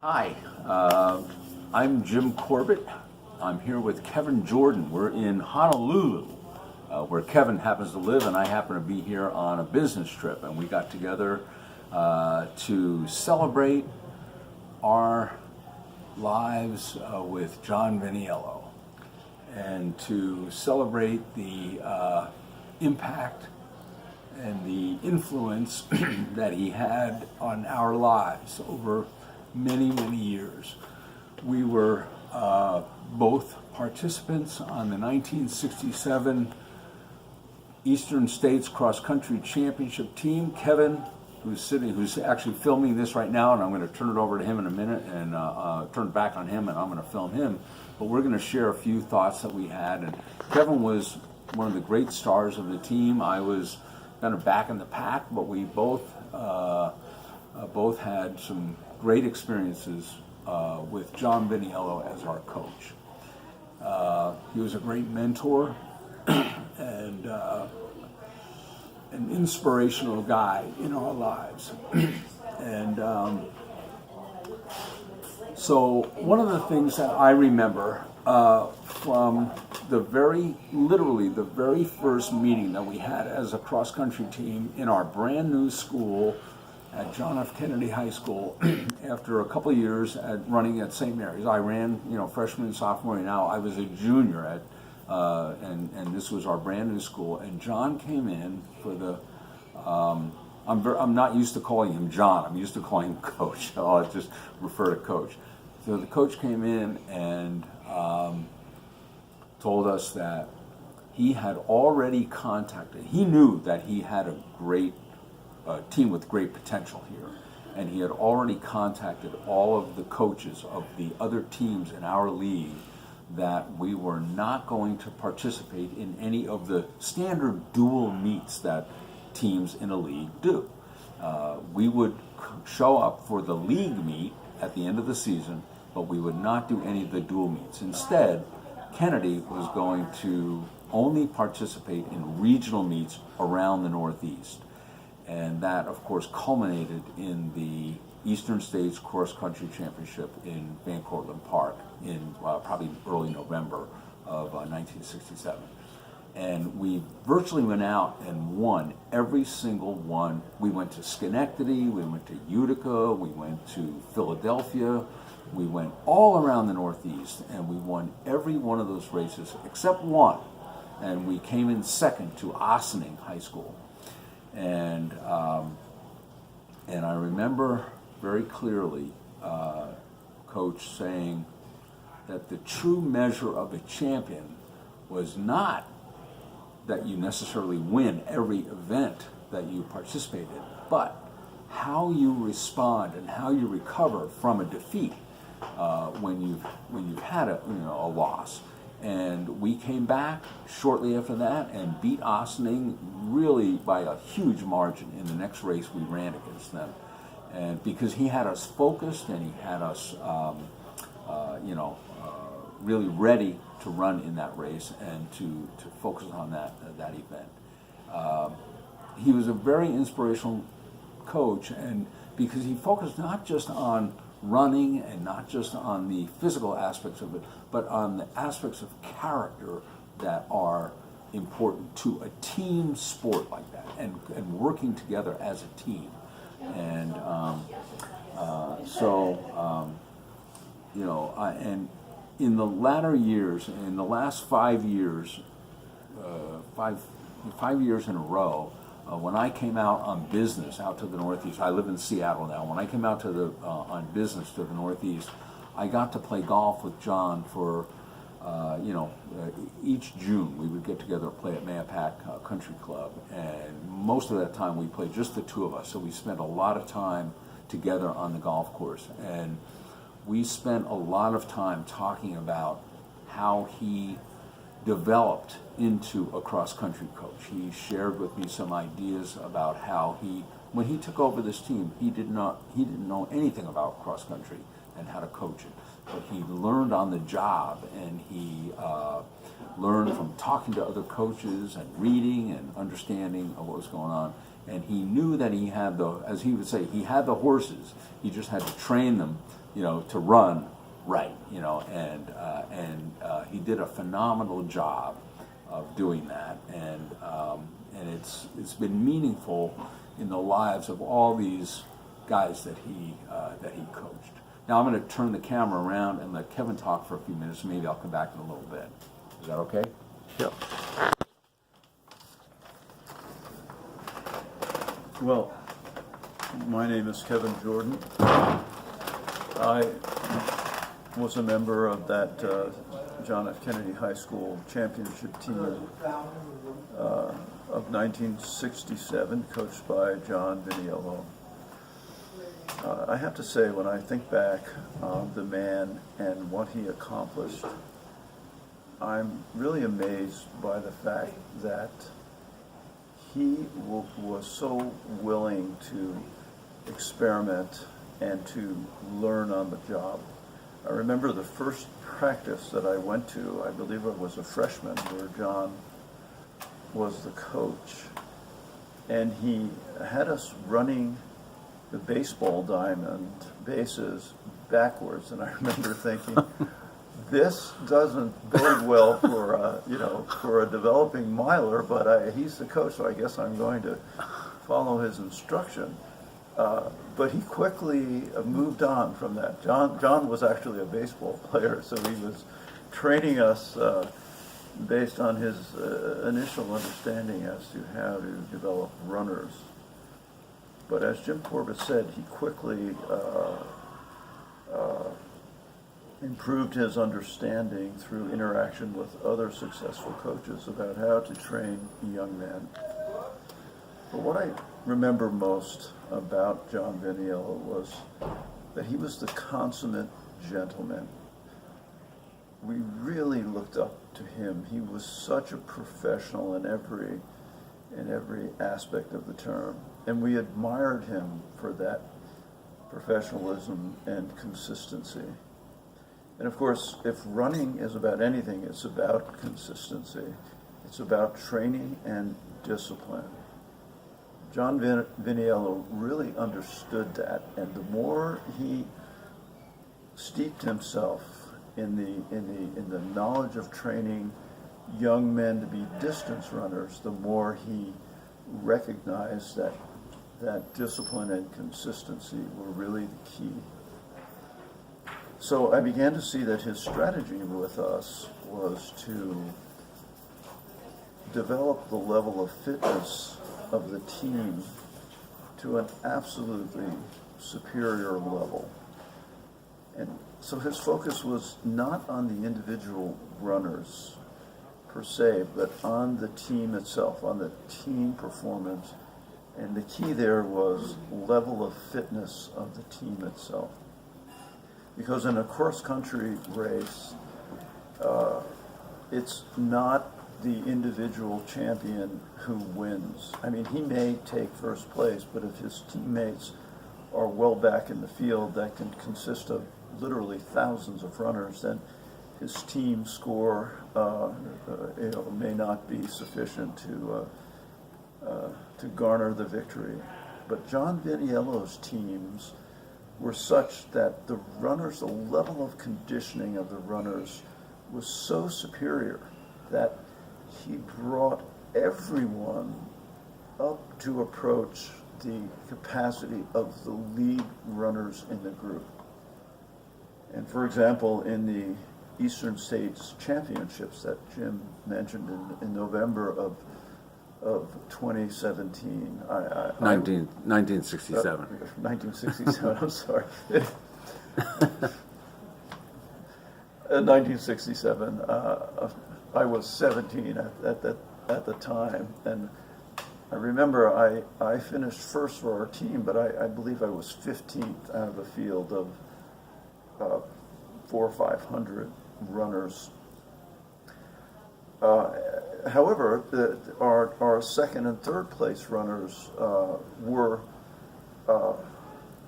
Hi, I'm Jim Corbett. I'm here with Kevin Jordan. We're in Honolulu, where Kevin happens to live, and I happen to be here on a business trip. And we got together to celebrate our lives with John Viniello, and to celebrate the impact and the influence that he had on our lives over many, many years. We were both participants on the 1967 Eastern States Cross Country Championship team. Kevin, who's actually filming this right now, and I'm going to turn it over to him in a minute and turn it back on him, and I'm going to film him. But we're going to share a few thoughts that we had. And Kevin was one of the great stars of the team. I was kind of back in the pack, but we both had some great experiences with John Viniello as our coach. He was a great mentor and an inspirational guy in our lives. And so one of the things that I remember from literally the very first meeting that we had as a cross-country team in our brand new school at John F. Kennedy High School, after a couple of years running at St. Mary's. I ran, freshman and sophomore year. Now I was a junior and this was our brand new school. And John came in for the. I'm not used to calling him John. I'm used to calling him Coach. I'll just refer to Coach. So the coach came in and told us that he had already contacted. He knew that he had a great team with great potential here, and he had already contacted all of the coaches of the other teams in our league that we were not going to participate in any of the standard dual meets that teams in a league do. We would show up for the league meet at the end of the season, but we would not do any of the dual meets. Instead, Kennedy was going to only participate in regional meets around the Northeast. And that, of course, culminated in the Eastern States Cross Country Championship in Van Cortlandt Park in probably early November of 1967. And we virtually went out and won every single one. We went to Schenectady, we went to Utica, we went to Philadelphia, we went all around the Northeast, and we won every one of those races except one. And we came in second to Ossining High School. And I remember very clearly Coach saying that the true measure of a champion was not that you necessarily win every event that you participate in, but how you respond and how you recover from a defeat when you've had a loss. And we came back shortly after that and beat Ossining really by a huge margin in the next race we ran against them. And because he had us focused and he had us, really ready to run in that race and to focus on that event. He was a very inspirational coach, and because he focused not just on running and not just on the physical aspects of it, but on the aspects of character that are important to a team sport like that, and working together as a team. And and in the latter years, in the last 5 years, five years in a row, when I came out on business out to the Northeast, I live in Seattle now. When I came out to on business to the Northeast, I got to play golf with John for, each June we would get together and play at Mayapack Country Club, and most of that time we played just the two of us. So we spent a lot of time together on the golf course, and we spent a lot of time talking about how he developed into a cross-country coach. He shared with me some ideas about how when he took over this team, he didn't know anything about cross-country and how to coach it. But he learned on the job, and he learned from talking to other coaches and reading and understanding of what was going on. And he knew that he had as he would say, he had the horses. He just had to train them to run right, and he did a phenomenal job of doing that, and it's been meaningful in the lives of all these guys that he coached. Now I'm going to turn the camera around and let Kevin talk for a few minutes. Maybe I'll come back in a little bit. Is that okay? Yep. Well, my name is Kevin Jordan. I was a member of that John F. Kennedy High School championship team of 1967, coached by John Viniello. I have to say, when I think back on the man and what he accomplished, I'm really amazed by the fact that he was so willing to experiment and to learn on the job. I remember the first practice that I went to, I believe I was a freshman, where John was the coach, and he had us running the baseball diamond bases backwards, and I remember thinking, this doesn't bode well for a developing miler, but he's the coach, so I guess I'm going to follow his instruction. But he quickly moved on from that. John was actually a baseball player, so he was training us based on his initial understanding as to how to develop runners. But as Jim Corbett said, he quickly improved his understanding through interaction with other successful coaches about how to train young men. But what I remember most about John Viniello was that he was the consummate gentleman. We really looked up to him. He was such a professional in every aspect of the term, and we admired him for that professionalism and consistency. And of course, if running is about anything, it's about consistency. It's about training and discipline. John Viniello really understood that, and the more he steeped himself in the knowledge of training young men to be distance runners, the more he recognized that discipline and consistency were really the key. So I began to see that his strategy with us was to develop the level of fitness of the team to an absolutely superior level. And so his focus was not on the individual runners per se, but on the team itself, on the team performance. And the key there was level of fitness of the team itself. Because in a cross-country race, it's not the individual champion who wins. I mean, he may take first place, but if his teammates are well back in the field, that can consist of literally thousands of runners, then his team score may not be sufficient to garner the victory. But John Viniello's teams were such that the runners, the level of conditioning of the runners was so superior that he brought everyone up to approach the capacity of the lead runners in the group. And for example, in the Eastern States Championships that Jim mentioned in November of 2017, 1967. 1967, I'm sorry. 1967. I was 17 at the time, and I remember I finished first for our team, but I believe I was 15th out of a field of 400 or 500 runners. However, our second and third place runners were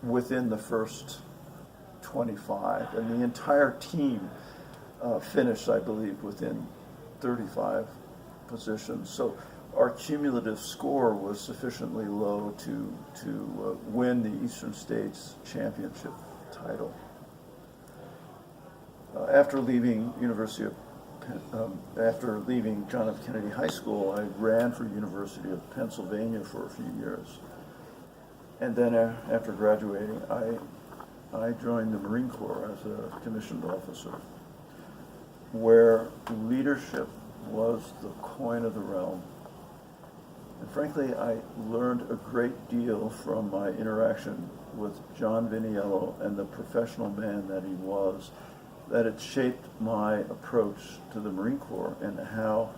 within the first 25, and the entire team finished, I believe, within 35 positions. So our cumulative score was sufficiently low to win the Eastern States Championship title. after leaving after leaving John F. Kennedy High School, I ran for University of Pennsylvania for a few years. And then after graduating, I joined the Marine Corps as a commissioned officer, where leadership was the coin of the realm. And frankly, I learned a great deal from my interaction with John Viniello and the professional man that he was, that it shaped my approach to the Marine Corps and how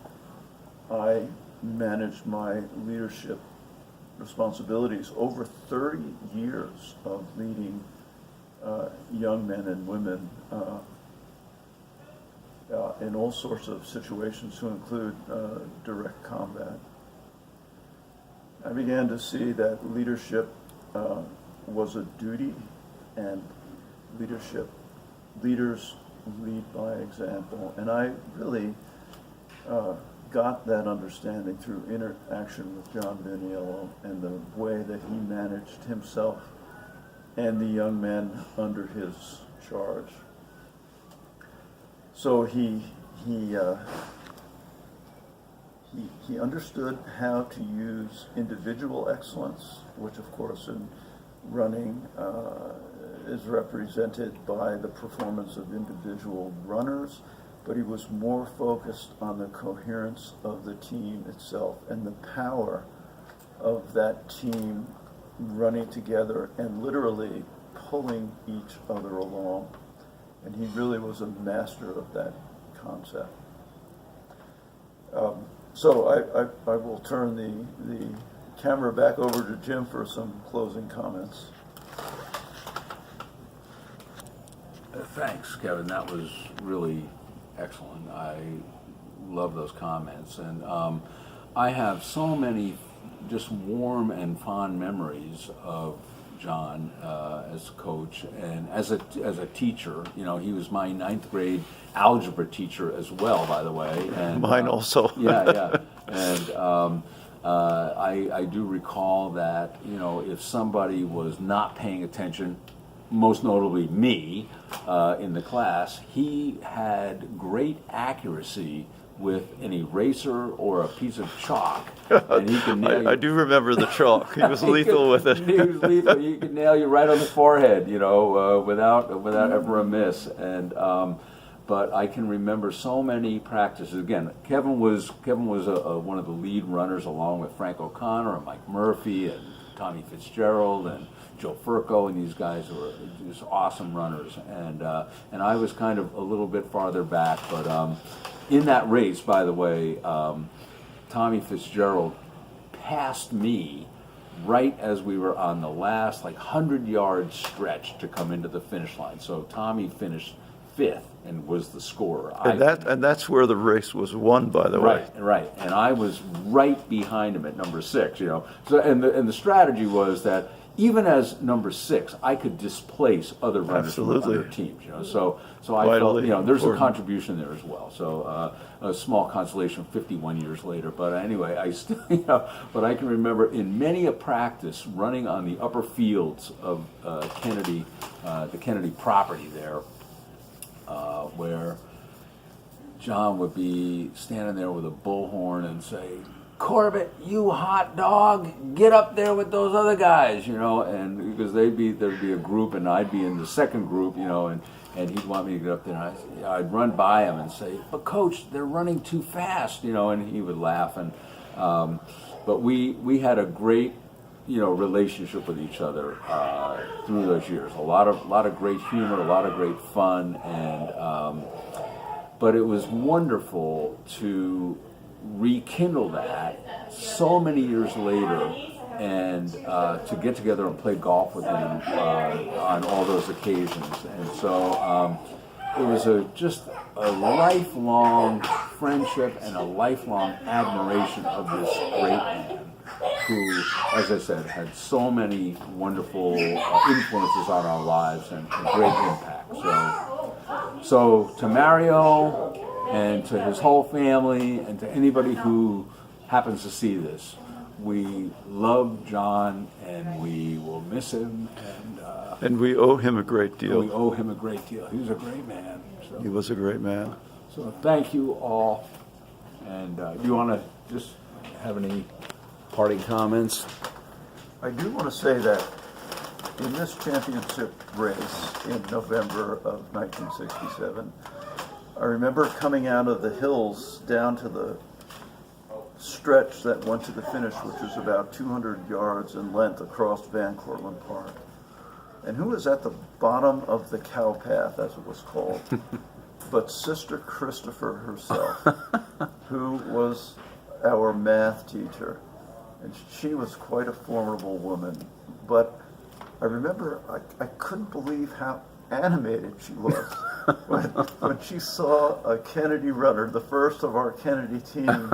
I managed my leadership responsibilities over 30 years of leading young men and women in all sorts of situations to include direct combat. I began to see that leadership was a duty, and leaders lead by example. And I really got that understanding through interaction with John Viniello and the way that he managed himself and the young men under his charge. So he understood how to use individual excellence, which of course in running is represented by the performance of individual runners, but he was more focused on the coherence of the team itself and the power of that team running together and literally pulling each other along. And he really was a master of that concept. So I will turn the camera back over to Jim for some closing comments. Thanks, Kevin. That was really excellent. I love those comments. And I have so many just warm and fond memories of John as a coach and as a teacher. You know, he was my 9th grade algebra teacher as well, by the way. And mine also. Yeah. And I do recall that, you know, if somebody was not paying attention, most notably me, in the class, he had great accuracy with an eraser or a piece of chalk, and he could nail you. I do remember the chalk. He was lethal with it. He was lethal. He could nail you right on the forehead, you know, without ever a miss. And but I can remember so many practices. Again, Kevin was one of the lead runners, along with Frank O'Connor and Mike Murphy and Tommy Fitzgerald and Joe Furco, and these guys were just awesome runners. And I was kind of a little bit farther back, but in that race, by the way, Tommy Fitzgerald passed me right as we were on the last 100-yard stretch to come into the finish line. So Tommy finished 5th and was the scorer. And that's where the race was won, by the way. Right. And I was right behind him at number 6. You know, so and the strategy was that even as number 6, I could displace other runners from other teams. You know, so I felt, you know, there's a contribution there as well. So a small consolation 51 years later. But anyway, I still, you know, but I can remember in many a practice running on the upper fields of Kennedy, the Kennedy property there, where John would be standing there with a bullhorn and say, "Corbett, you hot dog, get up there with those other guys," you know, and because there'd be a group and I'd be in the second group, you know, and he'd want me to get up there, and I'd run by him and say, "But coach, they're running too fast," you know, and he would laugh. And but we had a great, you know, relationship with each other through those years. A lot of great humor, a lot of great fun, and but it was wonderful to rekindle that so many years later, and to get together and play golf with him on all those occasions. And so it was just a lifelong friendship and a lifelong admiration of this great man who, as I said, had so many wonderful influences on our lives and great impact. So to Mario and to his whole family and to anybody who happens to see this, we love John, and we will miss him, And we owe him a great we deal. owe him a great deal. He was a great man. He was a great man. So thank you all. And do you want to just have any parting comments? I do want to say that in this championship race in November of 1967, I remember coming out of the hills down to the stretch that went to the finish, which was about 200 yards in length across Van Cortlandt Park. And who was at the bottom of the cow path, as it was called, but Sister Christopher herself, who was our math teacher. And she was quite a formidable woman. But I remember I couldn't believe how animated she was when she saw a Kennedy runner, the first of our Kennedy team,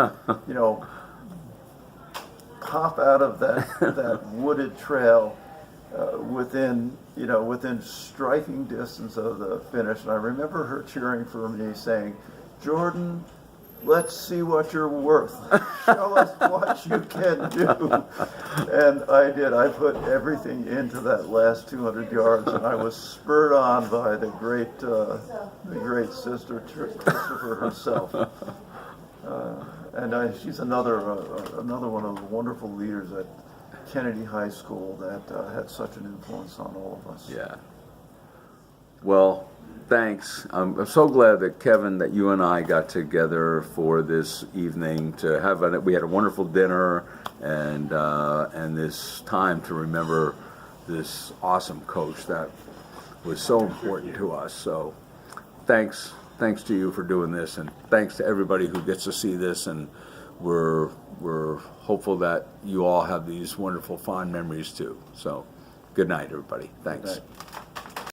pop out of that wooded trail within striking distance of the finish. And I remember her cheering for me, saying, "Jordan, let's see what you're worth. Show us what you can do." And I did. I put everything into that last 200 yards, and I was spurred on by the great Sister Christopher herself. And she's another one of the wonderful leaders at Kennedy High School that had such an influence on all of us. Yeah. Well, thanks. I'm so glad that Kevin, that you and I got together for this evening to have we had a wonderful dinner and this time to remember this awesome coach that was so important to us. So thanks to you for doing this, and thanks to everybody who gets to see this, and we're hopeful that you all have these wonderful fond memories too. So good night, everybody. Thanks. Good night.